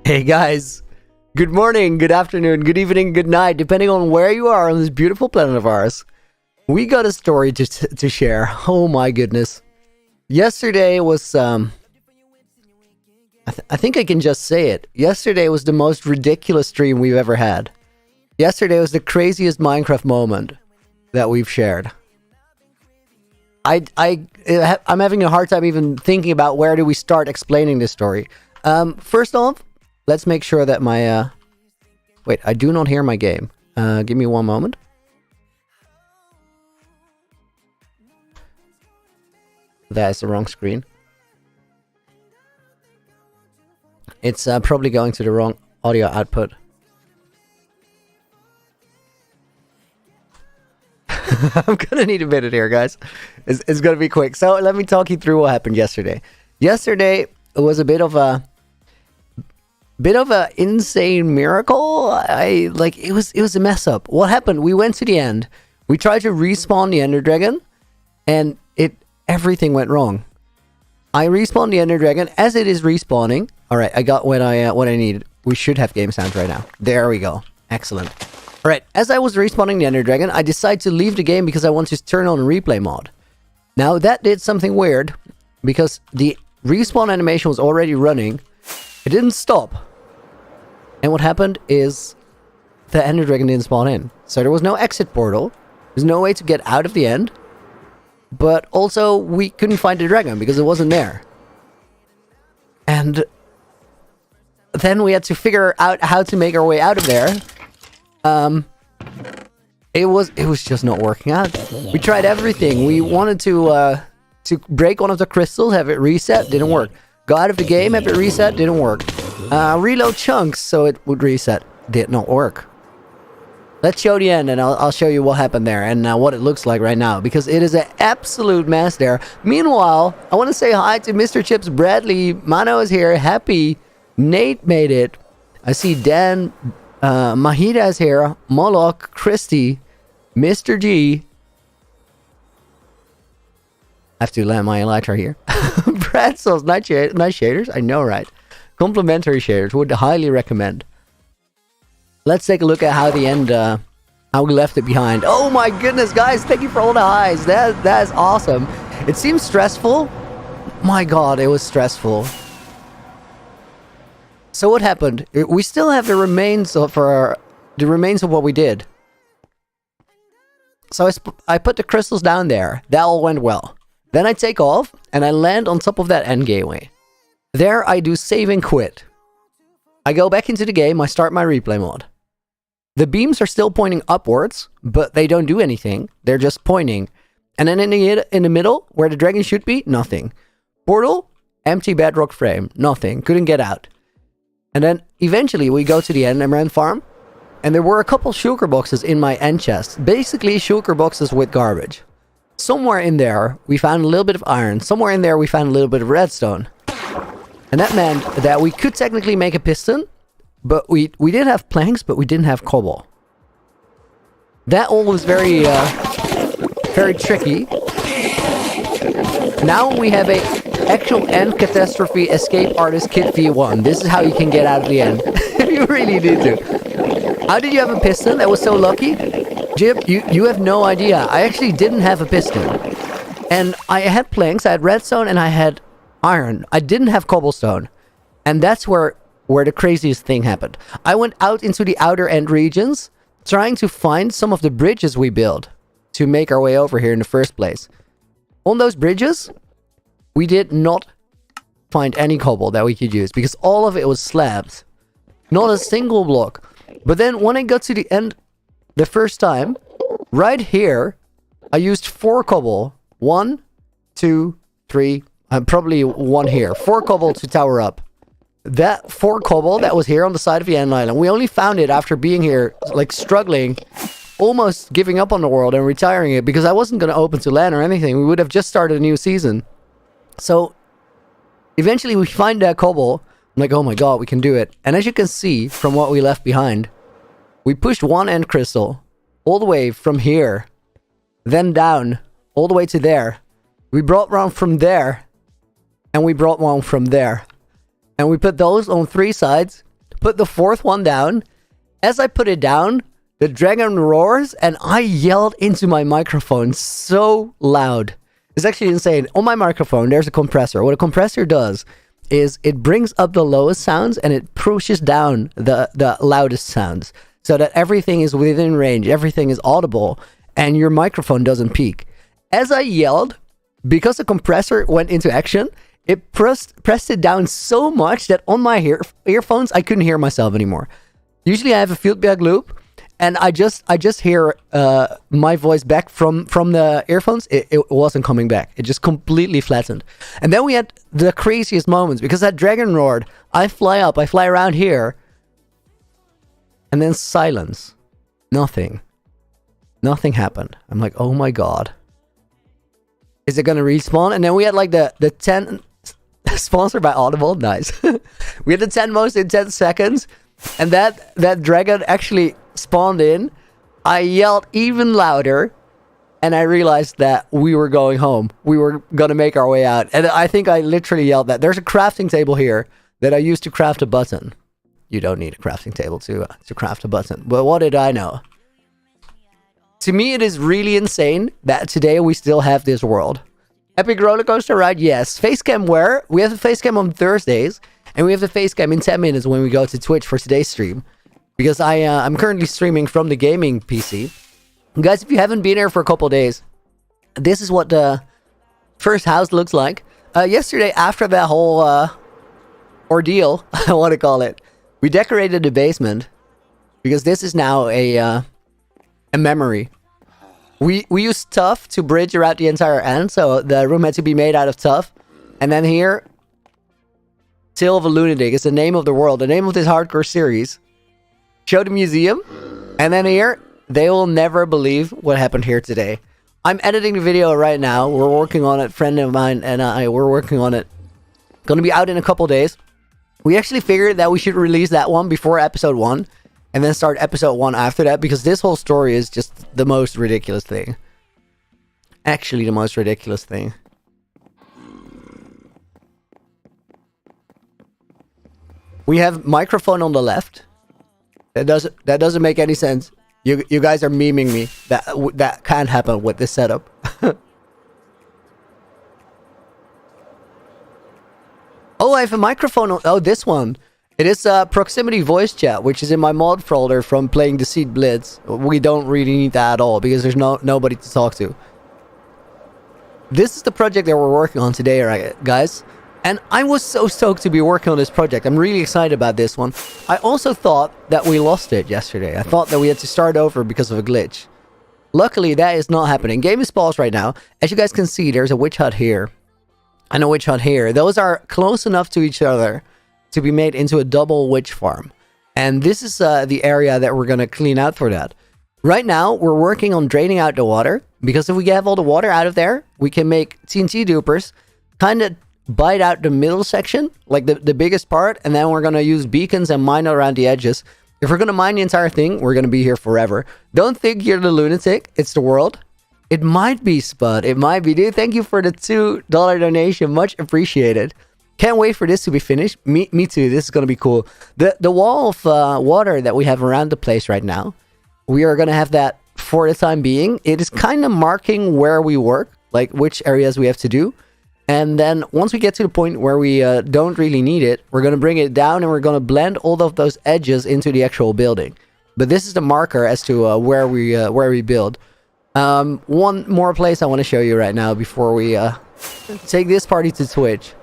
Hey guys, good morning, good afternoon, good evening, good night, depending on where you are on this beautiful planet of ours. We got a story to share. Oh my goodness. Yesterday was, I think I can just say it. Yesterday was the most ridiculous stream we've ever had. Yesterday was the craziest Minecraft moment that we've shared. I'm having a hard time even thinking about where do we start explaining this story. First off, let's make sure that my, wait, I do not hear my game. Give me one moment. That is the wrong screen. It's probably going to the wrong audio output. I'm gonna need a minute here, guys. It's gonna be quick. So let me talk you through what happened yesterday. Yesterday was a bit of a insane miracle. It was a mess up. What happened? We went to the end. We tried to respawn the Ender Dragon, and everything went wrong. I respawned the Ender Dragon as it is respawning. All right, I got what I needed. We should have game sound right now. There we go. Excellent. All right, as I was respawning the Ender Dragon, I decided to leave the game because I want to turn on a replay mod. Now that did something weird because the respawn animation was already running. It didn't stop. And what happened is the Ender Dragon didn't spawn in. So there was no exit portal. There's no way to get out of the end. But also we couldn't find the dragon because it wasn't there. And then we had to figure out how to make our way out of there. It was just not working out. We tried everything. We wanted to break one of the crystals, have it reset, didn't work. Go out of the game, have it reset, didn't work. Reload chunks so it would reset, did not work. Let's show the end and I'll show you what happened there and what it looks like right now, because it is an absolute mess there. Meanwhile, I want to say hi to Mr. Chips Bradley. Mano is here. Happy. Nate made it. I see Dan. Mahida is here. Moloch. Christy. Mr. G. I have to land my elytra here. Pretzels. Nice shaders. I know, right? Complementary shaders. Would highly recommend. Let's take a look at how the end, how we left it behind. Oh my goodness, guys! Thank you for all the highs. That is awesome. It seems stressful. My God, it was stressful. So what happened? We still have the remains of what we did. So I put the crystals down there. That all went well. Then I take off and I land on top of that end gateway. There I do save and quit. I go back into the game. I start my replay mod. The beams are still pointing upwards, but they don't do anything. They're just pointing. And then in the middle, where the dragon should be, nothing. Portal, empty bedrock frame, nothing. Couldn't get out. And then eventually we go to the end Emerald farm, and there were a couple shulker boxes in my end chest. Basically shulker boxes with garbage. Somewhere in there, we found a little bit of iron. Somewhere in there, we found a little bit of redstone. And that meant that we could technically make a piston, but we did have planks, but we didn't have cobble. That all was very tricky. Now we have a actual end catastrophe escape artist kit V1. This is how you can get out of the end. You really need to. How did you have a piston? That was so lucky. Jib, you have no idea. I actually didn't have a piston. And I had planks, I had redstone, and I had iron. I didn't have cobblestone. And that's where the craziest thing happened. I went out into the outer end regions, trying to find some of the bridges we built to make our way over here in the first place. On those bridges, we did not find any cobble that we could use, because all of it was slabs. Not a single block. But then when I got to the end the first time, right here, I used 4 cobble. 1, 2, 3, probably 1 here. 4 cobble to tower up. That 4 cobble that was here on the side of the end island, we only found it after being here, like struggling, almost giving up on the world and retiring it, because I wasn't going to open to land or anything. We would have just started a new season. So eventually we find that cobble. I'm like, oh my God, we can do it. And as you can see from what we left behind, we pushed 1 end crystal all the way from here, then down all the way to there. We brought one from there, and we brought one from there. And we put those on 3 sides, put the fourth one down. As I put it down, the dragon roars, and I yelled into my microphone so loud. It's actually insane. On my microphone, there's a compressor. What a compressor does is it brings up the lowest sounds and it pushes down the loudest sounds so that everything is within range, everything is audible, and your microphone doesn't peak. As I yelled, because the compressor went into action, it pressed it down so much that on my earphones, I couldn't hear myself anymore. Usually I have a feedback loop, and I just hear my voice back from the earphones. It wasn't coming back. It just completely flattened. And then we had the craziest moments because that dragon roared. I fly around here, and then silence. Nothing happened. I'm like, oh my god. Is it gonna respawn? And then we had like the 10 sponsored by Audible. Nice. We had the 10 most in 10 seconds, and that dragon actually spawned in. I yelled even louder, and I realized that we were going home. We were gonna make our way out, and I think I literally yelled that. There's a crafting table here that I used to craft a button. You don't need a crafting table to craft a button. But what did I know? To me, it is really insane that today we still have this world. Epic roller coaster ride, yes. Facecam where? We have the facecam on Thursdays, and we have the facecam in 10 minutes when we go to Twitch for today's stream. Because I'm currently streaming from the gaming PC. Guys, if you haven't been here for a couple days, this is what the first house looks like. Yesterday, after that whole ordeal, I want to call it, we decorated the basement. Because this is now a memory. We used tuff to bridge around the entire end, so the room had to be made out of tuff. And then here, Tale of a Lunatic is the name of the world, the name of this hardcore series. Show the museum, and then here, they will never believe what happened here today. I'm editing the video right now. We're working on it. Friend of mine and we're working on it. Gonna be out in a couple days. We actually figured that we should release that one before episode 1. And then start episode 1 after that, because this whole story is just the most ridiculous thing. Actually, the most ridiculous thing. We have microphone on the left. That doesn't make any sense. You guys are memeing me. That can't happen with this setup. Oh, I have a microphone on. Oh, this one. It is proximity voice chat, which is in my mod folder from playing Deceit Blitz. We don't really need that at all because there's nobody to talk to. This is the project that we're working on today, right, guys? And I was so stoked to be working on this project. I'm really excited about this one. I also thought that we lost it yesterday. I thought that we had to start over because of a glitch. Luckily, that is not happening. Game is paused right now. As you guys can see, there's a witch hut here and a witch hut here. Those are close enough to each other to be made into a double witch farm. And this is the area that we're going to clean out for that. Right now, we're working on draining out the water, because if we have all the water out of there, we can make TNT dupers, kind of bite out the middle section, like the biggest part, and then we're going to use beacons and mine around the edges. If we're going to mine the entire thing, we're going to be here forever. Don't think you're the lunatic. It's the world. It might be, Spud. It might be. Dude, thank you for the $2 donation. Much appreciated. Can't wait for this to be finished. Me too. This is going to be cool. The wall of water that we have around the place right now, we are going to have that for the time being. It is kind of marking where we work, like which areas we have to do. And then once we get to the point where we don't really need it, we're going to bring it down and we're going to blend all of those edges into the actual building. But this is the marker as to where we build. One more place I want to show you right now before we take this party to Twitch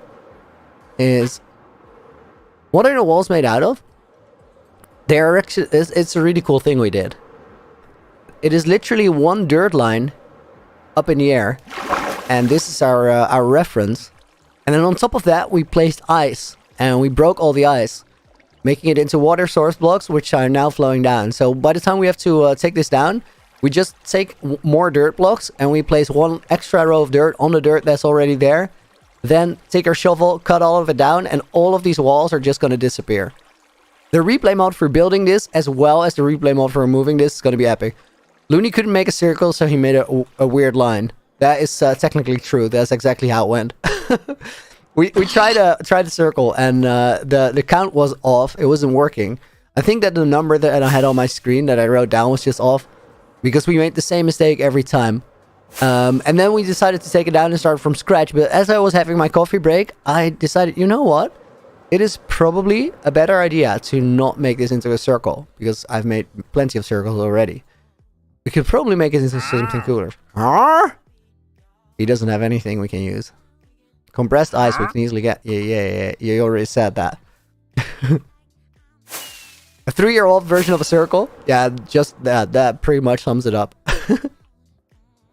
is, what are the walls made out of? They are actually, it's a really cool thing we did. It is literally one dirt line up in the air, and this is our reference. And then on top of that, we placed ice, and we broke all the ice, making it into water source blocks, which are now flowing down. So by the time we have to take this down, we just take more dirt blocks, and we place one extra row of dirt on the dirt that's already there. Then take our shovel, cut all of it down, and all of these walls are just going to disappear. The replay mode for building this, as well as the replay mode for removing this, is going to be epic. Looney couldn't make a circle, so he made a weird line. That is technically true. That's exactly how it went. We tried the circle, and the count was off. It wasn't working. I think that the number that I had on my screen that I wrote down was just off, because we made the same mistake every time. And then we decided to take it down and start from scratch. But as I was having my coffee break, I decided, you know what? It is probably a better idea to not make this into a circle, because I've made plenty of circles already. We could probably make it into something cooler. He doesn't have anything we can use. Compressed ice we can easily get. Yeah. You already said that. A 3-year-old version of a circle? Yeah, just that. That pretty much sums it up.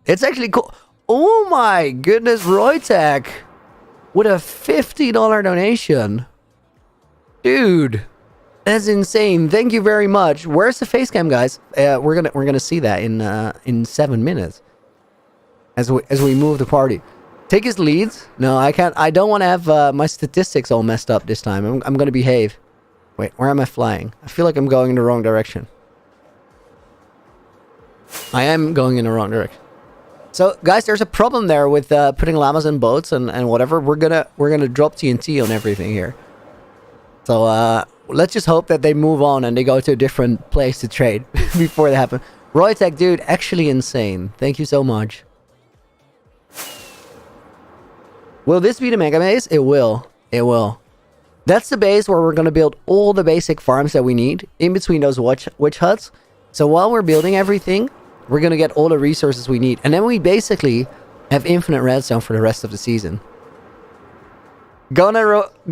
It's actually cool. Oh my goodness, Roytech. With a $50 donation. Dude. That's insane. Thank you very much. Where's the face cam, guys? We're gonna see that in 7 minutes. As we move the party. Take his leads? No, I can't. I don't want to have my statistics all messed up this time. I'm gonna behave. Wait, where am I flying? I feel like I'm going in the wrong direction. I am going in the wrong direction. So, guys, there's a problem there with putting llamas in boats and whatever. We're gonna drop TNT on everything here. So, let's just hope that they move on and they go to a different place to trade before that happens. Roytech, dude, actually insane. Thank you so much. Will this be the mega base? It will. It will. That's the base where we're going to build all the basic farms that we need in between those witch huts. So while we're building everything, we're going to get all the resources we need. And then we basically have infinite redstone for the rest of the season. Gonna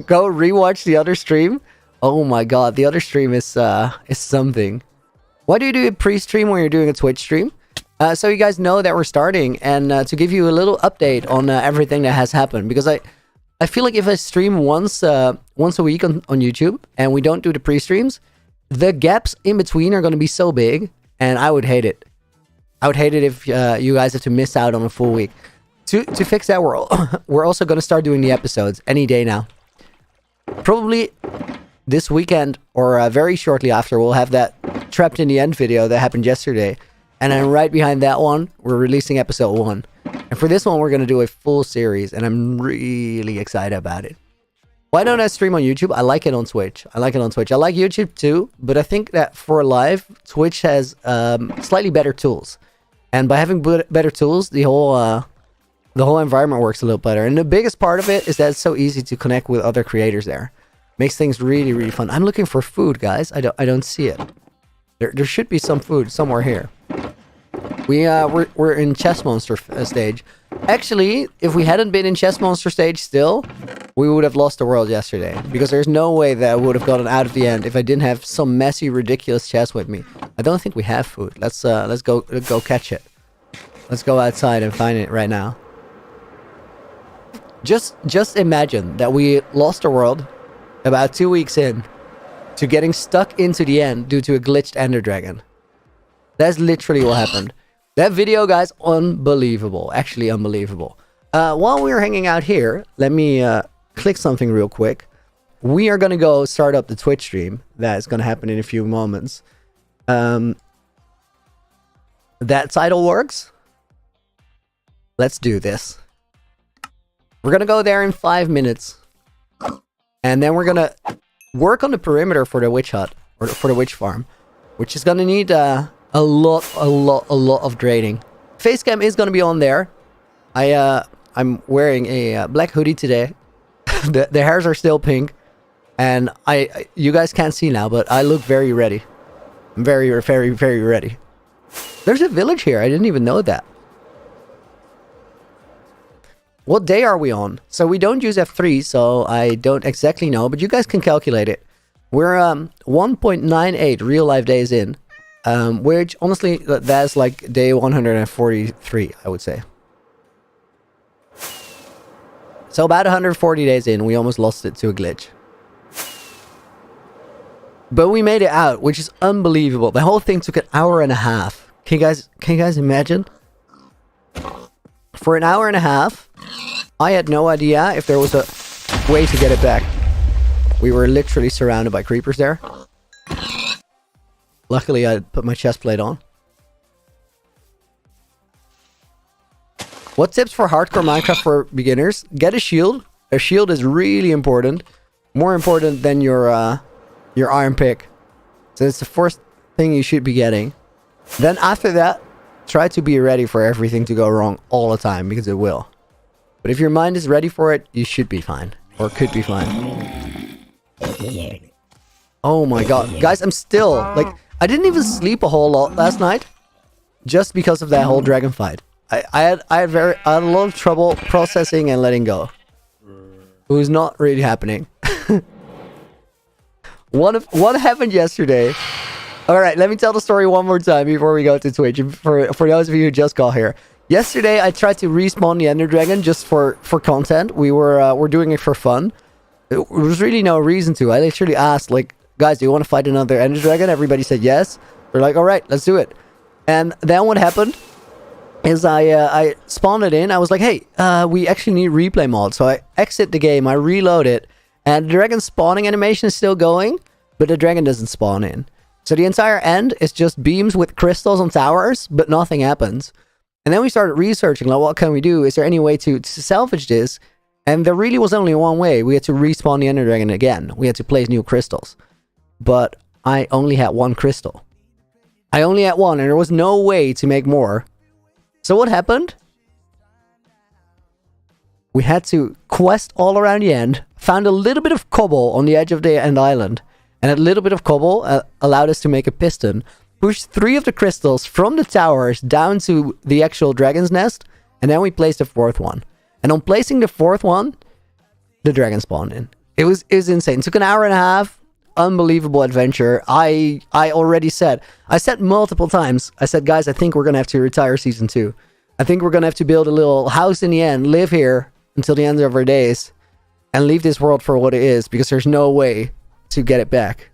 go rewatch the other stream? Oh my god, the other stream is something. Why do you do a pre-stream when you're doing a Twitch stream? So you guys know that we're starting, and to give you a little update on everything that has happened, because I feel like if I stream once a week on YouTube and we don't do the pre-streams, the gaps in between are going to be so big, and I would hate it. I would hate it if you guys have to miss out on a full week. To fix that, we're also going to start doing the episodes any day now. Probably this weekend or very shortly after, we'll have that Trapped in the End video that happened yesterday. And then right behind that one, we're releasing episode 1. And for this one, we're going to do a full series. And I'm really excited about it. Why don't I stream on YouTube? I like it on Twitch. I like YouTube too. But I think that for live, Twitch has slightly better tools. And by having better tools, the whole environment works a little better. And the biggest part of it is that it's so easy to connect with other creators there. Makes things really, really fun. I'm looking for food, guys. I don't see it. There should be some food somewhere here. We're in Chess Monster stage. Actually, if we hadn't been in Chess Monster stage still, we would have lost the world yesterday. Because there's no way that I would have gotten out of the end if I didn't have some messy, ridiculous chess with me. I don't think we have food. Let's go catch it. Let's go outside and find it right now. Just imagine that we lost the world about 2 weeks in to getting stuck into the end due to a glitched Ender Dragon. That's literally what happened. That video, guys, unbelievable. Actually, unbelievable. While we were hanging out here, let me click something real quick. We are going to go start up the Twitch stream. That is going to happen in a few moments. That title works. Let's do this. We're going to go there in 5 minutes. And then we're going to work on the perimeter for the witch hut. Or for the witch farm. Which is going to need a lot of draining. Facecam is going to be on there. I'm wearing a black hoodie today. the hairs are still pink. And you guys can't see now, but I look very ready. I'm very ready. There's a village here. I didn't even know that. What day are we on? So we don't use F3, so I don't exactly know, but you guys can calculate it. We're 1.98 real life days in, which honestly, that's like day 143, I would say. So about 140 days in, we almost lost it to a glitch. But we made it out, which is unbelievable. The whole thing took an hour and a half. Can you guys imagine? For an hour and a half, I had no idea if there was a way to get it back. We were literally surrounded by creepers there. Luckily, I put my chest plate on. What tips for hardcore Minecraft for beginners? Get a shield. A shield is really important. More important than your iron pick. So it's the first thing you should be getting. Then after that, try to be ready for everything to go wrong all the time, because it will. But if your mind is ready for it, you should be fine. Or could be fine. Oh my god. Guys, I'm still, like, I didn't even sleep a whole lot last night. Just because of that whole dragon fight. I had a lot of trouble processing and letting go. It was not really happening. What happened yesterday? Alright, let me tell the story one more time before we go to Twitch. For those of you who just got here. Yesterday, I tried to respawn the Ender Dragon just for content. We're doing it for fun. There was really no reason to. I literally asked, like, guys, do you want to fight another Ender Dragon? Everybody said yes. We're like, alright, let's do it. And then what happened is I spawned it in. I was like, hey, we actually need replay mod. So I exit the game, I reload it, and the dragon spawning animation is still going, but the dragon doesn't spawn in. So the entire end is just beams with crystals on towers, but nothing happens. And then we started researching, like, what can we do? Is there any way to salvage this? And there really was only one way. We had to respawn the Ender Dragon again. We had to place new crystals. But I only had one crystal. I only had one, and there was no way to make more. So what happened? We had to quest all around the end, found a little bit of cobble on the edge of the end island, and a little bit of cobble allowed us to make a piston, pushed 3 of the crystals from the towers down to the actual dragon's nest, and then we placed the 4th one. And on placing the 4th one, the dragon spawned in. It was insane. It took an hour and a half. Unbelievable adventure. I already said, I said multiple times, I said, guys, I think we're gonna have to retire season 2. I think we're gonna have to build a little house in the end, live here until the end of our days, and leave this world for what it is, because there's no way to get it back.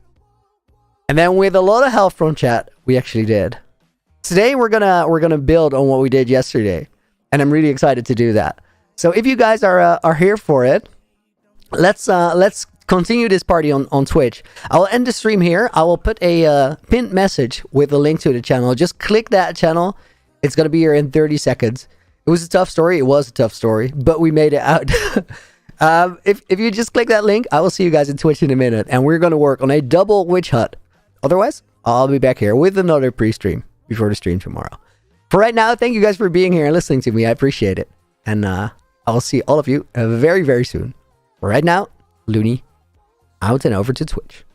And then with a lot of help from chat, we actually did. Today we're gonna build on what we did yesterday, and I'm really excited to do that. So if you guys are here for it, let's continue this party on Twitch. I will end the stream here. I will put a pinned message with a link to the channel. Just click that channel. It's going to be here in 30 seconds. It was a tough story. It was a tough story, but we made it out. If you just click that link, I will see you guys in Twitch in a minute, and we're going to work on a double witch hut. Otherwise, I'll be back here with another pre-stream before the stream tomorrow. For right now, thank you guys for being here and listening to me. I appreciate it. And I will see all of you very, very soon. For right now, Looney, out and over to Twitch.